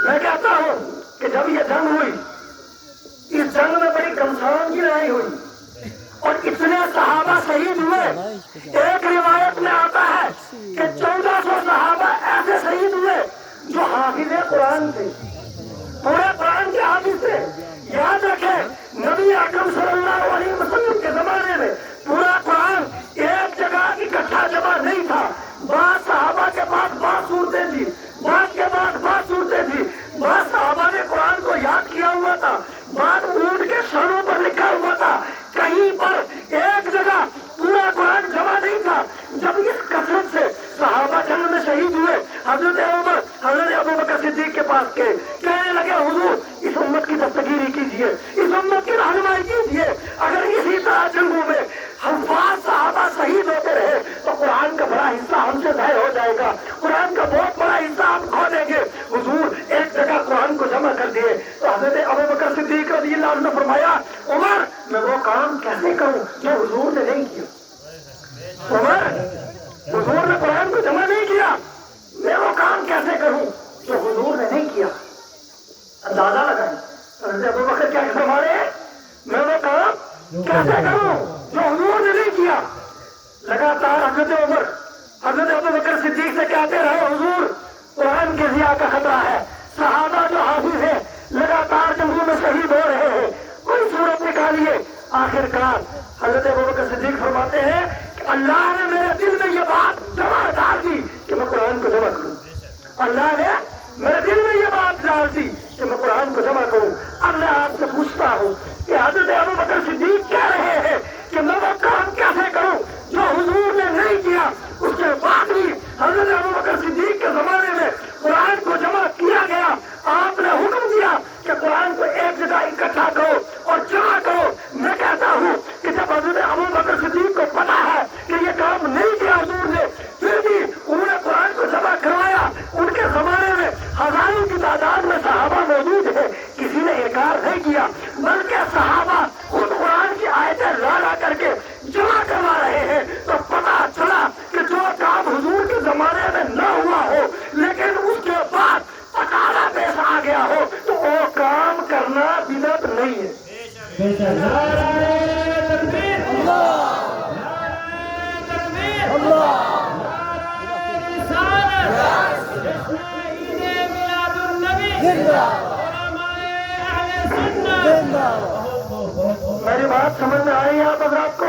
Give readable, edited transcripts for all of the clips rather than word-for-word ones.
میں کہتا ہوں کہ جب یہ جنگ ہوئی، اس جنگ میں بڑی گھمسان کی لڑائی ہوئی اور اتنے صحابہ شہید ہوئے. ایک روایت میں آتا ہے کہ 1400 صحابہ ایسے شہید ہوئے جو حافظ قرآن تھے، پورے قرآن کے حافظ تھے. یاد رکھیں نبی اکرم صلی اللہ علیہ وسلم کے زمانے میں پورا قرآن ایک جگہ اکٹھا جمع نہیں تھا. بعض صحابہ کے پاس بعض صورتیں تھی، بعض کے پاس بعض صورتیں تھی. بعض صحابہ نے قرآن کو یاد کیا ہوا تھا، بعض اونٹ کے شانوں پر لکھا ہوا تھا. کہیں پر ایک جگہ پورا قرآن جمع نہیں تھا. جب اس کثرت سے صحابہ جنگ میں شہید ہوئے، حضرت عمر حضرت ابوبکر صدیق کے پاس گئے، کہنے لگے حضور اس امت کی دستگیری کیجیے، اس امت کی رہنمائی کیجیے. اگر اسی طرح جنگوں میں حفاظ صحابہ شہید ہوتے رہے تو قرآن کا بڑا حصہ ہم سے ضائع ہو جائے گا، قرآن کا بہت بڑا حصہ ہم کھو دیں گے. حضور ایک جگہ قرآن کو جمع کر دیے. تو حضرت ابوبکر صدیق رضی اللہ عنہ نے فرمایا عمر میں وہ کام کیسے کروں جو حضور نے نہیں کیا. عمر حضور نے قرآن کو جمع نہیں کیا، میں وہ کام کیسے کروں جو حضور نے نہیں کیا. اندازہ لگائیں حضرت ابوبکر کیا فرما رہے ہیں، میں وہ کام کیسے کروں جو حضور نے نہیں کیا. لگاتار حضرت عمر حضرت ابوبکر صدیق سے کہتے رہے حضور قرآن کے ضیاع کا خطرہ ہے، صحابہ جو حافظ ہیں لگاتار جنگوں میں شہید ہو رہے ہیں، کوئی صورت نکالیے. آخر کار حضرت ابوبکر صدیق فرماتے ہیں کہ اللہ نے میرے دل میں یہ بات جمع ڈال دی کہ میں قرآن کو جمع کروں. اللہ نے میرے دل میں یہ بات ڈال دی کہ میں قرآن کو جمع کروں. اب میں آپ سے پوچھتا ہوں کہ حضرت ابوبکر صدیق کہہ رہے ہیں کہ میں وہ کام کیسے کروں جو حضور نے نہیں کیا. اس کے بعد بھی حضرت ابوبکر صدیق کے زمانے میں قرآن کو جمع کیا گیا. آپ نے حکم دیا کہ قرآن کو ایک جگہ اکٹھا کرو اور جمع کرو. میں کہتا ہوں کہ جب حضرت ابوبکر صدیق کو پتا ہے کہ یہ کام نہیں کیا حضور نے، پھر بھی انہوں نے قرآن کو جمع کروایا. ان کے زمانے میں ہزاروں کی تعداد میں صحابہ موجود ہیں، کسی نے انکار نہیں کیا، بلکہ صحابہ خود قرآن کی آیتیں لا کر کے جمع کروا رہے ہیں. تو پتا چلا کہ جو کام حضور کے زمانے میں نہ ہوا ہو لیکن اس کے بعد تقاضا پیش آ گیا ہو تو وہ کام کرنا بدعت نہیں ہے. میری بات سمجھ میں آ رہی ہے آپ حضرات کو؟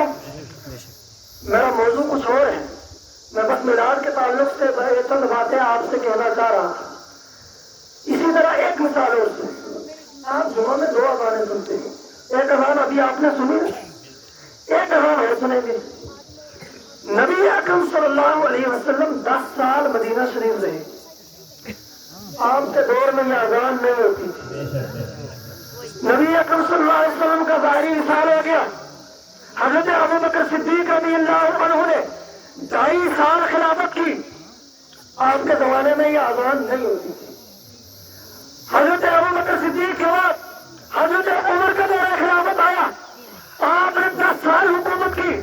میرا موضوع کچھ اور ہے، میں بس میلاد کے تعلق سے چند باتیں آپ سے کہنا چاہ رہا تھا. اسی طرح ایک مثال اور سے آپ جمعہ میں 2 اذانیں سنتے ہیں. ایک اذان ابھی آپ نے سنی، ایک اذان اور سنیں گے. نبی اکرم صلی اللہ علیہ وسلم 10 سال مدینہ شریف رہے. آپ کے دور میں یہ اذان نہیں ہوتی تھی. نبی اکرم صلی اللہ علیہ وسلم کا ظاہری وصال ہو گیا. حضرت ابوبکر صدیق رضی اللہ عنہ نے 2.5 سال خلافت کی. آپ کے زمانے میں یہ اذان نہیں ہوتی تھی. حضرت ابوبکر صدیق کے بعد حضرت عمر کا دور خلافت آیا. آپ نے 10 سال حکومت کی.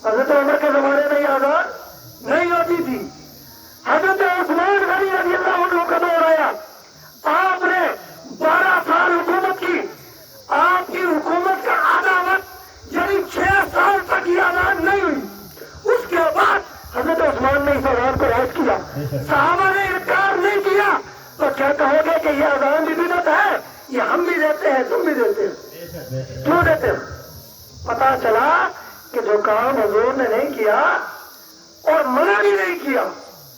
حضرت عمر کے زمانے میں یہ اذان نہیں ہوتی تھی. حضرت عثمان غنی رضی اللہ عنہ کا دور آیا. آپ نے 12 سال حکومت کی. آپ کی حکومت کا آدھا وقت یعنی 6 سال تک یہ اذان نہیں ہوئی. اس کے بعد حضرت عثمان نے اس اذان کو رائج کیا. صحابہ نے انکار نہیں کیا. تو کیا کہو گے کہ یہ اذان بھی بدعت ہے؟ یہ ہم بھی دیتے ہیں، تم بھی دیتے ہو. کیوں دیتے ہو؟ پتا چلا کہ جو کام حضور نے نہیں کیا اور منع بھی نہیں کیا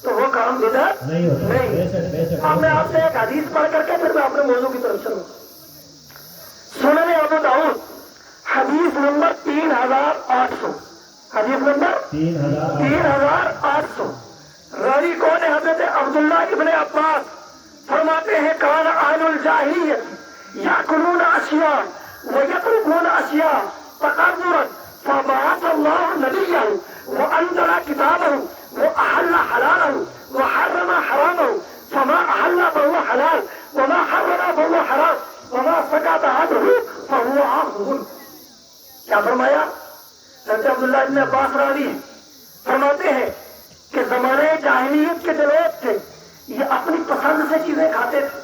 تو وہ کام بدعت نہیں. اب میں آپ سے ایک حدیث پڑھ کر کے پھر میں اپنے موضوع کی طرف چلوں. سنن ابو داؤد حدیث نمبر 3800. حدیث نمبر 3800. راوی کون ہے؟ حضرت عبداللہ ابن عباس فرماتے ہیں کان اہل الجاہلیت یاکلون اشیاء ویترکون اشیاء تکبرا فبعث اللہ نبیہ وانزل کتابہ واحل حلالہ وحرم حرامہ فما احل فهو حلال وما حرم فهو حرام وما سکت عنہ فهو عاصم. کیا فرمایا؟ حضرت عبداللہ ابن عباس راوی فرماتے ہیں کہ زمانے جاہلیت کے جو لوگ تھے یہ اپنی پسند سے چیزیں کھاتے تھے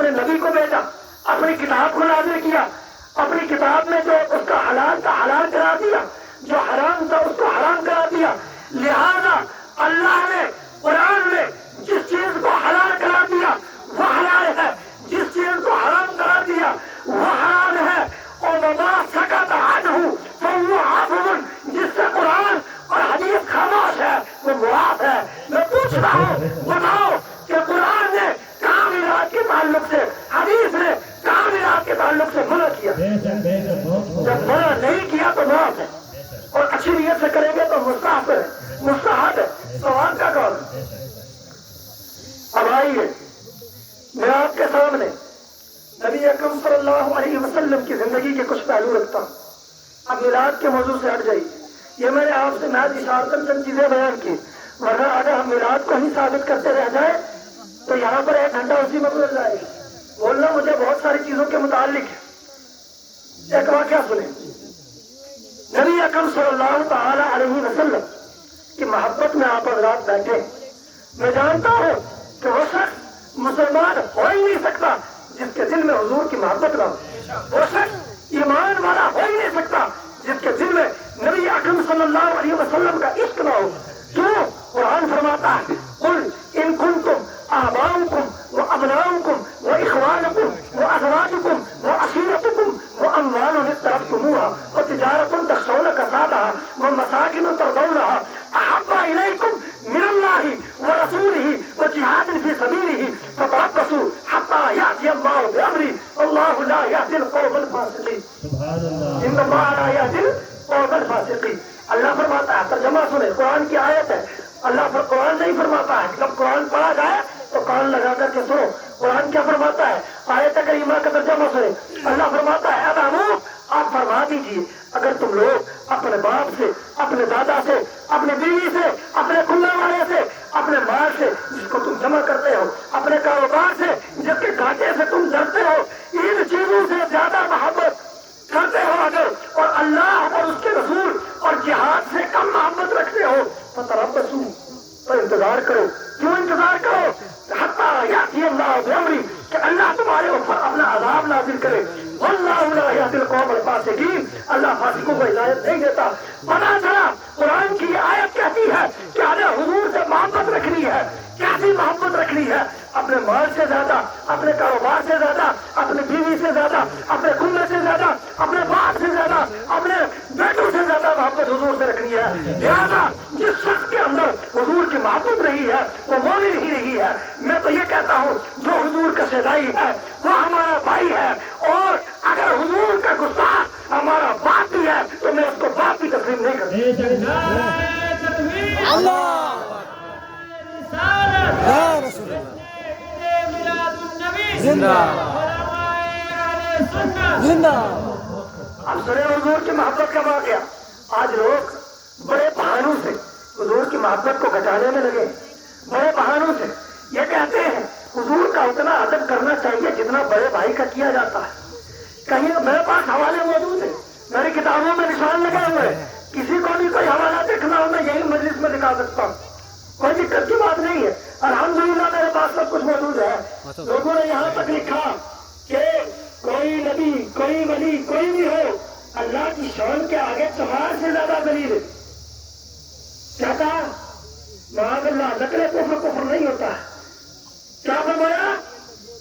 अपने नबी को भेजा, अपनी किताब को नाज़िल किया, अपनी किताब में जो उसका हलाल था हलाल करा दिया, जो हराम था उसको हराम करा दिया। लिहाजा अल्लाह ने कुरान में जिस चीज को हलाल करा दिया वो हलाल है, जिस चीज को हराम करा दिया वो हराम है। और वमा सकत अन्हु फहुव आफ़ुन, जिससे कुरान और हदीस खामोश है वो मुआफ है। मैं पूछ रहा हूँ, बताओ कि कुरान ने कामिलात के ताल्लुक से, हदीस ने कामिलात के ताल्लुक से मना किया, जब मना नहीं किया तो माफ है, और अच्छी नीयत से करेंगे तो मुस्तहब है, मुस्तहब है, सवाल का कौन। अब आइए मैं आपके सामने नबी अकरम सल्लल्लाहु अलैहि वसल्लम की जिंदगी के कुछ पहलू रखता हूँ। अब मिलाद के मौजू से हट जाइए, ये मैंने आपसे महज इशारतन चंद चीजें बयान की, वरना अगर हम मिलाद को ही साबित करते रह जाए तो यहाँ पर 1 घंटा उसी में गुजर जाएगा। बोलना मुझे बहुत सारी चीजों के मुतालिक है। एक वाक़या सुने, नबी अकरम सल्लल्लाहु तआला अलैहि वसल्लम की मोहब्बत में आप हज़रात बैठे। मैं जानता हूँ कि वो शख्स मुसलमान हो ही नहीं सकता जिसके दिल में हुजूर की मोहब्बत ना हो, वो शख्स ईमान वाला हो ही नहीं सकता जिसके दिल में नबी अकरम सल्लल्लाहु अलैहि वसल्लम का इश्क ना हो। क्यों? कुरान फरमाता है, कुल इन कुंतुम आबाउकुम व अबनाउकुम व इखवानुकुम व अज़वाजुकुम व अशीरतुकुम व अम्वालुन इस्तरफ्तुमूहा व तिजारतुन तखशौन कसादहा व मसाकिन तरदौनहा अहब्बा इलैकुम मिनल्लाहि व रसूलिहि व जिहादिन फी सबीलिहि फतरब्बसू हत्ता याति अल्लाहु बिअम्री अल्लाहु ला यहदिल कौमल फासिकीन। सुभानअल्लाह, इन्नल्लाह ला यहदिल कौमल फासिकीन। अल्लाह फरमाता है, तर्जुमा सुने, कुरान की आयत है, अल्लाह पर कुरान नहीं फरमाता है, जब कुरान पढ़ा जाए तो कान लगा करके सुनो। कुरान क्या फरमाता है, आयत करीमा का तर्जुमा सुने। अल्लाह फरमाता है, अब अमू आप फरमा दीजिए, अगर तुम लोग अपने बाप से, अपने दादा से, अपने बीवी से, अपने खुल्ला वाले से, अपने माल से जिसको तुम जमा करते हो, अपने कारोबार से जिसके घाटे से तुम डरते हो, इन चीजों से ज्यादा मोहब्बत करते हो अगर, और अल्लाह और उसके रसूल और जिहाद से कम मोहब्बत रखते हो, फतरब्बसू तो इंतजार करो। क्यों इंतजार करो? हत्ता याति अल्लाह बिअम्री, कि अल्लाह तुम्हारे ऊपर अपना अज़ाब नाज़िल करे। वल्लाहु ला यहदिल कौमल फासिकीन, अल्लाह फासिकों को हिदायत नहीं देता। पता चला कुरान की आयत कहती है कि अगर हुजूर से मोहब्बत रखनी है, कैसी मोहब्बत रखनी है? अपने माल से ज्यादा, अपने कारोबार से ज्यादा, अपनी बीवी से ज्यादा, अपने खुले से ज्यादा, अपने बाप से ज्यादा, अपने बेटों से ज्यादा मोहब्बत हुजूर से रखनी है। लिहाजा जिस शख्स के अंदर हुजूर की मोहब्बत नहीं है वो मोमिन ही नहीं है। मैं तो ये कहता हूँ जो हुजूर का सदाई है वो हमारा भाई है, और अगर हुजूर का गुस्ताख हमारा बाप भी है तो मैं उसको बाप की तस्लीम नहीं करता। अब सुने हुजूर की मोहब्बत का वाक़या। आज लोग बड़े बहानों से हुजूर की मोहब्बत को घटाने में लगे, बड़े बहानों से ये कहते हैं हुजूर का उतना अदब करना चाहिए जितना बड़े भाई का किया जाता है। कहीं मेरे पास हवाले मौजूद है, मेरी किताबों में निशान लगे हुए हैं, किसी को भी कोई हवाला देखना हो मैं यही मजलिस में दिखा सकता हूँ, कोई दिक्कत की बात नहीं है। अल्हम्दुलिल्लाह मेरे पास सब कुछ मौजूद है। लोगों ने यहाँ तक लिखा कि कोई नबी, कोई वली, कोई भी हो, अल्लाह की शान के आगे चमार से ज्यादा दलील है। क्या कहा? माज़अल्लाह, नकले कुफ्र नहीं होता है। क्या फरमाया?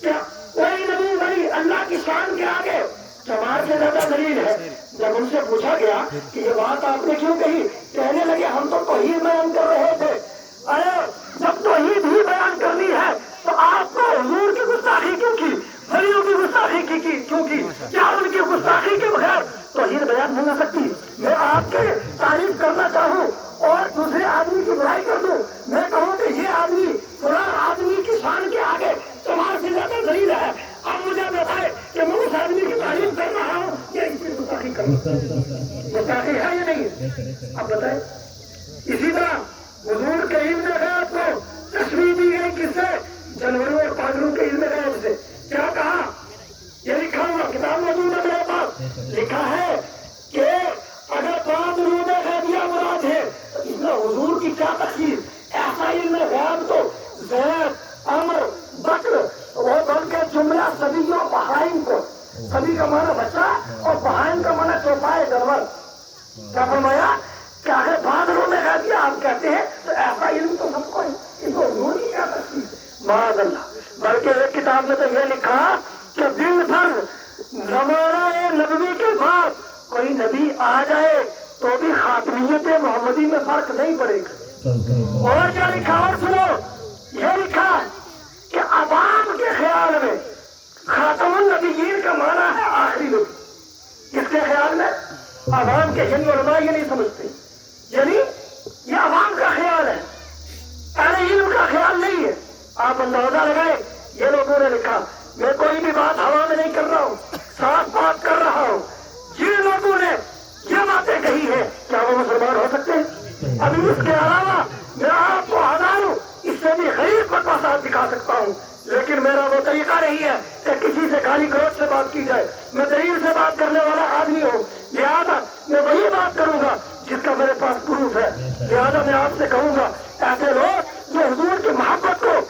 क्या कोई नबी वली अल्लाह की शान के आगे चमार से ज्यादा दलील है। जब उनसे पूछा गया कि ये बात आपने क्यों कही, कहने लगे हम तो तौहीद बयान कर रहे थे। अरे जब तौहीद ही बयान करनी है तो आपको हुजूर की गुस्ताखी क्यों की, वलियों की गुस्ताखी की क्यों की? क्या उनकी गुस्ताखी के बगैर तौहीद बयान नहीं हो सकती? मैं आपके तारीफ करना चाहूँ और दूसरे आदमी की बुराई कर दूं, मैं कहूँ कि ये आदमी फलां आदमी की शान के आगे चमार से ज्यादा दलील है। अब मुझे बताए कि मैं उस आदमी की तारीफ कर रहा हूँ या इसकी गुस्ताखी कर रहा हूँ? गुस्ताखी है या नहीं? अब बताए। इसी तरह हुजूर के इल्म गैब को तशरीह दी गई किससे? जानवरों और पागलों के इल्म गैब से। क्या कहा? ये लिखा हुआ किताब मौजूद है मेरे पास, लिखा है कि अगर 5 रूह गैबिया मुराद है तो इसमें हुजूर की क्या तफसीर? ऐसा इल्म गैब तो ज़ैद, अम्र, बकर वो बन के जुमला का माना बच्चा और बहाइन का माना चौपाए जानवर। क्या फरमाया कि अगर बादलों में कह दिया आप कहते हैं तो ऐसा इल्म तो सबको इसको हुजूर नहीं कह सकती, माअज़ल्लाह। बल्कि एक किताब में तो यह लिखा कि दिन भर ज़माना नबवी के बाद कोई नबी आ जाए तो भी खातमियत मोहम्मदी में फर्क नहीं पड़ेगा। और क्या लिखा और सुनो, यह लिखा कि अवाम के ख्याल में खातमुन नबीयीन का माना है आखिरी नबी। किसके ख्याल में? अवाम के, यानी उलमा ये नहीं समझते, यानी ये अवाम का ख्याल है, अहले इल्म का ख्याल नहीं है। आप अंदाजा लगाए, ये लोगों ने लिखा, मैं कोई भी बात हवा में नहीं कर रहा हूँ, साफ बात कर रहा हूँ। जिन लोगों ने ये बातें कही है क्या वो मुसलमान हो सकते हैं? अभी इसके अलावा मैं आपको हजारों इससे भी गरीब बकवासात दिखा सकता हूँ, लेकिन मेरा वो तरीका नहीं है कि किसी से गाली गलौज से बात की जाए। मैं दलील से बात करने वाला आदमी हूँ, लिहाजा मैं वही बात करूंगा जिसका मेरे पास प्रूफ है। लिहाजा मैं आपसे कहूंगा, ऐसे लोग जो हुजूर की मोहब्बत को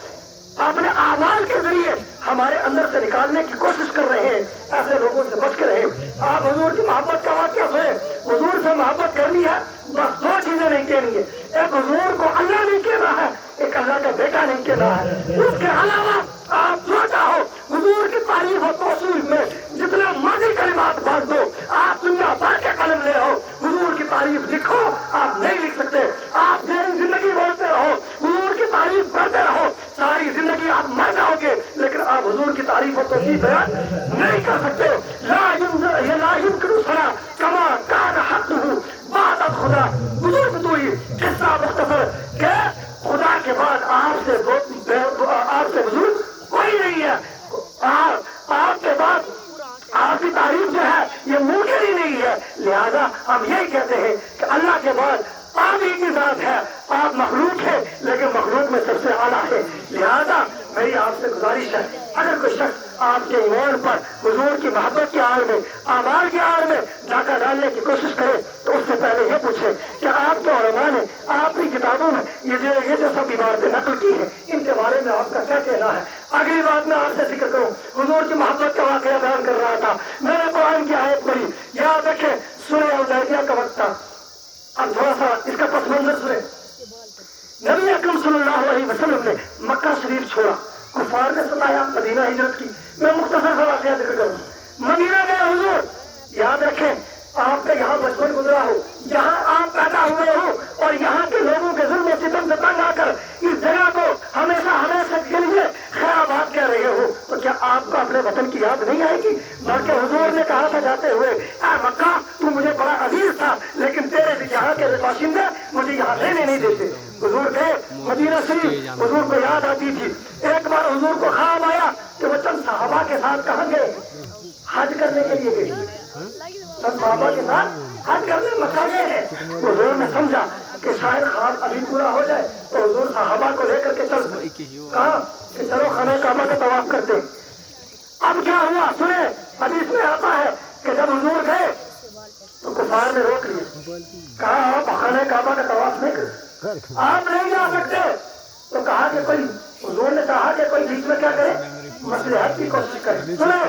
अपने आवाज के जरिए हमारे अंदर से निकालने की कोशिश कर रहे हैं, ऐसे लोगों से बच के रहे। आप हुजूर की मोहब्बत का वाक्य सुने, हुजूर से मोहब्बत करनी है, बस दो चीजें नहीं कहनी है, एक हुजूर को अल्लाह नहीं कहना है, एक अल्लाह का बेटा नहीं कहना है। उसके अलावा आप जो चाहो हुजूर की तारीफ और तौसीफ में जितना मर्जी कलिमात बांट दो, आप दुनिया भर के कलम ले आओ, हुजूर की तारीफ लिखो, आप नहीं लिख सकते। आप सारी जिंदगी बोलते रहो, हुजूर की तारीफ करते रहो, सारी जिंदगी आप मर जाओगे, लेकिन आप हुजूर की तारीफ और तौसीफ बयान नहीं कर सकते। ला युमकिनु सना कमा कान हक़्क़ुहु बाद खुदा। बुजुर्ग तो ही किस्सा मुख्तसर के खुदा के बाद आपसे बुजुर्ग कोई नहीं है। आपके बाद आपकी तारीफ जो है ये मुमकिन ही नहीं है। लिहाजा हम यही कहते हैं कि अल्लाह के बाद आप ही की जात है, आप मखलूक है, लेकिन मखलूक में सबसे आला है। लिहाजा मेरी आपसे गुजारिश है, अगर कोई शख्स आपके ईमान पर हुजूर की मोहब्बत की आड़ में, आमाल की आड़ में डाका डालने की कोशिश करे तो उससे पहले ये पूछे कि आपके उलमा ने आपकी किताबों में ये जो सब इबारतें नकल की है, इनके बारे में आपका क्या कहना है। अगली बात मैं आपसे जिक्र करूँ, हुजूर की मोहब्बत का वाकया बयान कर रहा था, मैंने कुरान की आयत पढ़ी, याद रखें सूरह हुदैबिया का वक्त था। अब थोड़ा सा इसका पस मंजर सुने। नबी अकरम सल्लल्लाहु अलैहि वसल्लम ने मक्का शरीफ छोड़ा, कुफार ने सताया, मदीना हिजरत की। मैं मुख्तसर सा वाकया जिक्र करूँ। मदीना गए हुजूर, याद रखें आपका यहाँ बचपन गुजरा हो, यहाँ आप पैदा हुए हो और यहाँ के लोगों के जुल्म सितम से तंग आकर इस जगह को हमेशा के लिए खैराबाद कह रहे हो, तो क्या आपको अपने वतन की याद नहीं आएगी? बल्कि हुजूर ने कहा था जाते हुए, ऐ मक्का तू मुझे बड़ा अजीज था, लेकिन तेरे यहाँ के बाशिंदे मुझे यहाँ रहने नहीं देते। हुजूर गए मदीना शरीफ, हुजूर को याद आती थी। एक बार हुजूर को ख्याल आया कि वो चंद सहाबा के साथ कहाँ गए, हज करने के लिए गए, सब सहाबा के साथ हज करने मक्का गए हैं। हुजूर ने समझा कि शायद ख्वाब अभी पूरा हो जाए, तो हुजूर सहाबा को लेकर के चल कहा कि चलो खाने काबा का तवाफ करते। अब क्या हुआ सुने, हदीस में आता है कि जब हुजूर गए तो कुफार ने रोक लिया, कहा आप खाने काबा का तवाफ नहीं कर, आप नहीं जा सकते। तो कहा कि कोई, हुजूर ने कहा कि कोई बीच में क्या करे, मसलहत की कोशिश करे। सुने,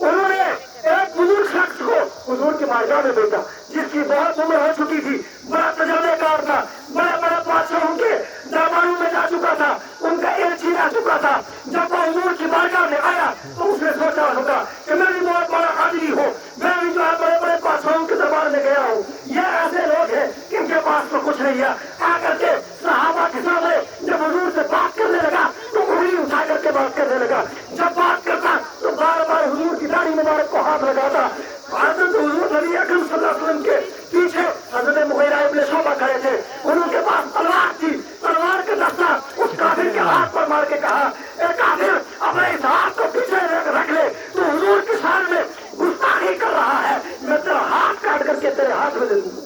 उन्होंने एक बुजुर्ग शख्स को हुजूर की बारगाह में भेजा, जिसकी बहुत उम्र हो चुकी थी, बड़ा तजर्बेकार था, बड़े बड़े बादशाहों के दरबारों में जा चुका था, उनका एलची रह चुका था। जब वो हुजूर की बारगाह में आया तो उसने सोचा होगा कि मैं भी बहुत बड़ा आदमी हूँ, मैं भी जो है बड़े बड़े बादशाहों के दरबार में गया हूँ, ये ऐसे लोग हैं कि इनके पास तो कुछ नहीं है। आकर के सहाबा के सामने जब हुजूर से बात करने लगा तो उंगली उठा करके बात करने लगा। जब बात करता तो बार बार हुजूर की दाढ़ी मुबारक को हाथ लगाता। हजरत हुजूर नबी अकरम सल्लल्लाहु अलैहि वसल्लम के पीछे हजरत मुगीरा इब्न शुअबा खड़े थे, उनके पास तलवार थी, तलवार का दस्ता उस काफिर के हाथ पर मार के कहा, ए काफिर अपने इस हाथ को पीछे रख ले, तू हुजूर की शान में गुस्ताखी कर रहा है, मैं तेरा हाथ काट करके तेरे हाथ में दे दूंगा।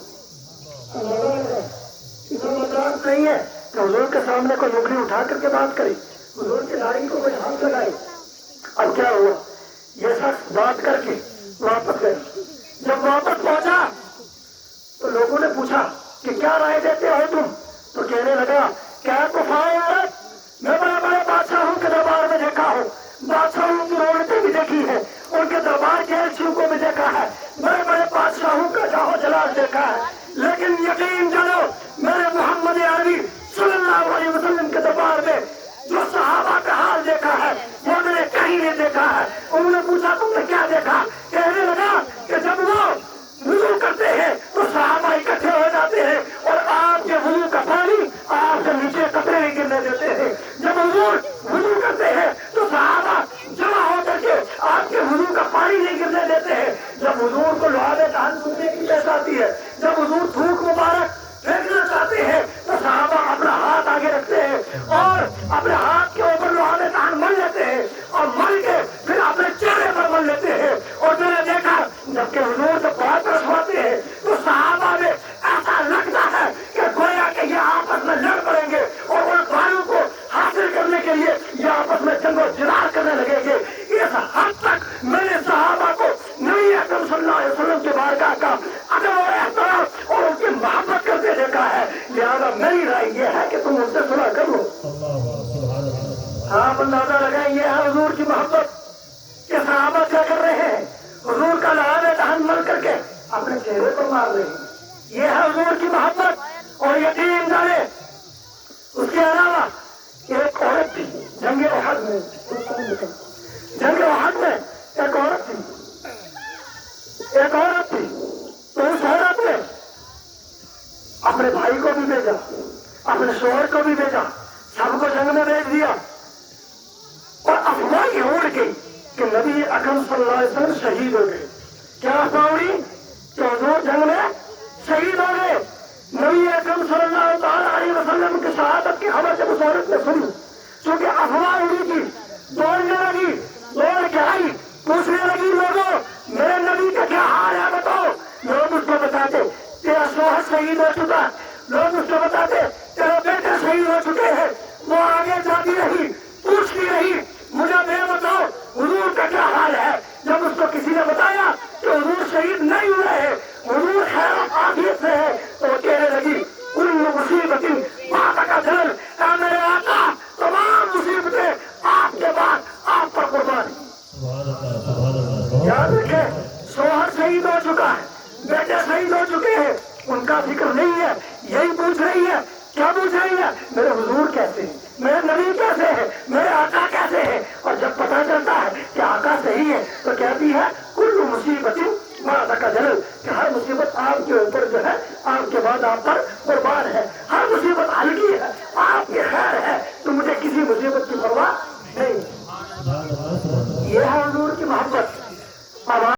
मजाक नहीं है कि हुजूर के सामने कोई उंगली उठा करके बात करे, हुजूर की दाढ़ी को कोई हाथ लगाए। अब क्या हुआ, ये शख्स बात करके वापस गए। जब वापस पहुंचा तो लोगों ने पूछा कि क्या राय देते हो तुम, तो कहने लगा क्या कुफार, मैं बड़े बड़े बादशाहों के दरबार में देखा हूँ, बादशाहों की रौनकें भी देखी है, उनके दरबार के لیکن یقین جانو میرے محمد عربی صلی اللہ علیہ وسلم کے دربار میں جو صحابہ کا حال دیکھا ہے وہ میں نے کہیں نہیں دیکھا ہے. انہوں نے پوچھا تم نے کیا دیکھا؟ کہنے لگا کہ جب وہ وضو کرتے ہیں تو صحابہ اکٹھے ہو جاتے ہیں اور آپ کے وضو کا پانی آپ کے نیچے قطرے نہیں گرنے دیتے ہیں. جب حضور وضو کرتے ہیں تو صحابہ جمع ہو کر کے آپ کے وضو کا پانی نہیں گرنے دیتے ہیں. جب حضور کو لعاب دہن سننے کی پیش آتی ہے، جب حضور تھوک مبارک پھینکنا چاہتے ہیں تو صحابہ اپنا ہاتھ آگے رکھتے ہیں اور اپنے ہاتھ کے اوپر لعاب دہن مل لیتے ہیں اور مل کے پھر اپنے چہرے پر مل لیتے ہیں. اور میں نے دیکھا جب کہ حضور جب بہت رسواتے ہیں تو صحابہ میں ایسا لگتا ہے کہ گویا کہ یہ آپس میں لڑ پڑیں گے اور ان بھائیوں کو حاصل کرنے کے لیے یہ آپس میں جنگ و جدال کرنے لگیں گے. اس حد تک میں نے صحابہ کو نبی اکرم صلی اللہ علیہ وسلم کے بارگاہ کا ادب اور احترام اور ان کی محبت کرتے دیکھا ہے. لہٰذا میری رائے یہ ہے کہ تم ان سے سنا کر لو. آپ اندازہ لگائیں یہ ہے حضور کی محبت کہ صحابہ کیا کر رہے ہیں؟ حضور کا لعاب دہن مل کر کے اپنے چہرے پر مار رہے ہیں. یہ ہے حضور کی محبت. اور یقین جانے اس کے علاوہ ایک عورت تھی جنگ احد میں، جنگ احد میں ایک عورت تھی تو اس عورت نے اپنے بھائی کو بھی بھیجا، اپنے شوہر کو بھی بھیجا، سب کو جنگ میں بھیج دیا اور افواہ یہ اڑ گئی کہ نبی اکرم صلی اللہ علیہ وسلم شہید ہو گئے. کیا افواہ اڑی کہ حضور جنگ میں شہید ہو گئے. نبی اکرم صلی اللہ تعالی علیہ وسلم کی شہادت کی خبر جب اس عورت نے سنی، چونکہ افواہ اڑی تھی، دوڑنے لگی، دوڑ کے آئی، پوچھنے لگی لوگوں میرے نبی کا کیا حال ہے بتاؤ. لوگ اس کو بتاتے تیرا شوہر شہید ہو چکا، لوگ اس کو بتاتے تیرے بیٹے شہید ہو چکے ہیں. وہ آگے جاتی رہی، پوچھتی رہی مجھے یہ بتاؤ حضور کا کیا حال ہے. جب اس کو کسی نے بتایا کہ حضور شہید نہیں ہوئے ہیں، حضور خیر و عافیت سے ہے، تو وہ کہنے لگی کل مصیبت بات کا جلل، اے میرے آقا تمام مصیبتیں آپ کے بعد آپ پر قربان. یاد رکھیں شوہر شہید ہو چکا ہے، بیٹے شہید ہو چکے ہیں، ان کا فکر نہیں ہے. یہی پوچھ رہی ہے. کیا پوچھ رہی ہے؟ میرے حضور کیسے ہیں، میرے نبی کیسے ہیں، میرے آقا کیسے ہیں. اور جب پتہ چلتا ہے کہ آقا صحیح ہے تو کہتی ہے کل مصیبت ماذا کا جلل، کہ ہر مصیبت آپ کے اوپر جو ہے آپ کے بعد آپ پر قربان ہے. ہر مصیبت ہلکی ہے، آپ کی خیر ہے تو مجھے کسی مصیبت کی پرواہ نہیں. یہ ہے حضور کی محبت.